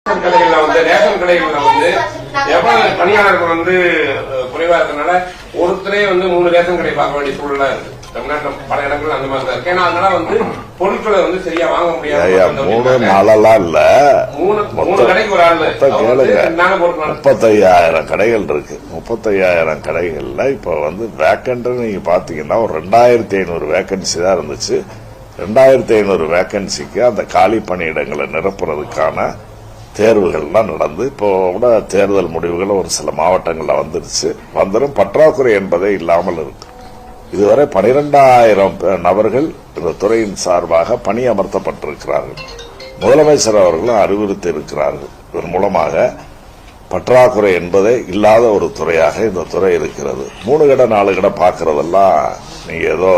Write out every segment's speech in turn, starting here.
கடைகள்ல வந்து ரேஷன் கடைகள்ல வந்து எவ்வளவு பணியாளர்கள் வந்து குறைவா இருக்கனால ஒருத்தரே வந்து 3 ரேஷன் கடை பார்க்க வேண்டிய சூழலா இருக்கு. தமிழ்நாட்டில் பல இடங்கள் அந்த மாதிரி தான் இருக்கு. ஏன்னா அதனால வந்து பொருட்களை வந்து சரியா வாங்க முடியாது. 3 நாளெல்லாம் இல்ல, 3 கடைக்கு ஒரு ஆளு 35,000 கடைகள் இருக்கு. 35,000 கடைகள்ல இப்ப வந்து வேக்கண்ட் நீங்க பாத்தீங்கன்னா ஒரு 2,500 வேக்கன்சி தான் இருந்துச்சு. 2,500 வேக்கன்சிக்கு அந்த காலி பணியிடங்களை நிரப்புறதுக்கான தேர்வுகள்லாம் நடந்து இப்போ கூட தேர்தல் முடிவுகள் ஒரு சில மாவட்டங்கள்ல வந்துருச்சு. வந்துடும் பற்றாக்குறை என்பதே இல்லாமல் இருக்கு. இதுவரை 12,000 நபர்கள் இந்த துறையின் சார்பாக பணியமர்த்தப்பட்டிருக்கிறார்கள். முதலமைச்சர் அவர்களும் அறிவுறுத்தி இருக்கிறார்கள். இதன் மூலமாக பற்றாக்குறை என்பதே இல்லாத ஒரு துறையாக இந்த துறை இருக்கிறது. 3 கடை 4 கடை பாக்குறதெல்லாம் நீங்க ஏதோ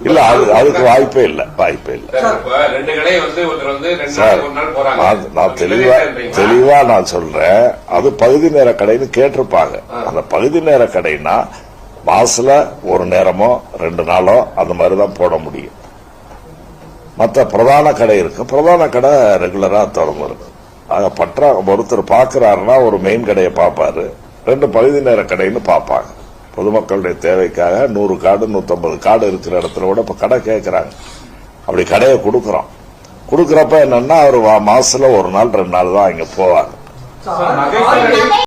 இல்ல, அதுக்கு வாய்ப்பே இல்ல. நான் தெளிவா நான் சொல்றேன். அது பகுதி நேர கடைன்னு கேட்டிருப்பாங்க. அந்த பகுதி நேர கடைனா மாசத்துல ஒரு நேரமோ 2 நாளோ அந்த மாதிரிதான் போட முடியும். மற்ற பிரதான கடை இருக்கு. பிரதான கடை ரெகுலரா திறந்து இருக்கு. ஒருத்தர் பாக்குறாருன்னா ஒரு மெயின் கடையை பார்ப்பாரு, 2 பகுதி நேர கடைன்னு பார்ப்பாங்க. பொதுமக்களுடைய தேவைக்காக 100 கார்டு 150 கார்டு இருக்கிற இடத்துல கூட இப்ப கடை கேட்கறாங்க. அப்படி கடையை கொடுக்கறப்ப என்னன்னா அவர் மாசத்துல 1 நாள் 2 நாள் தான் இங்க போவாங்க.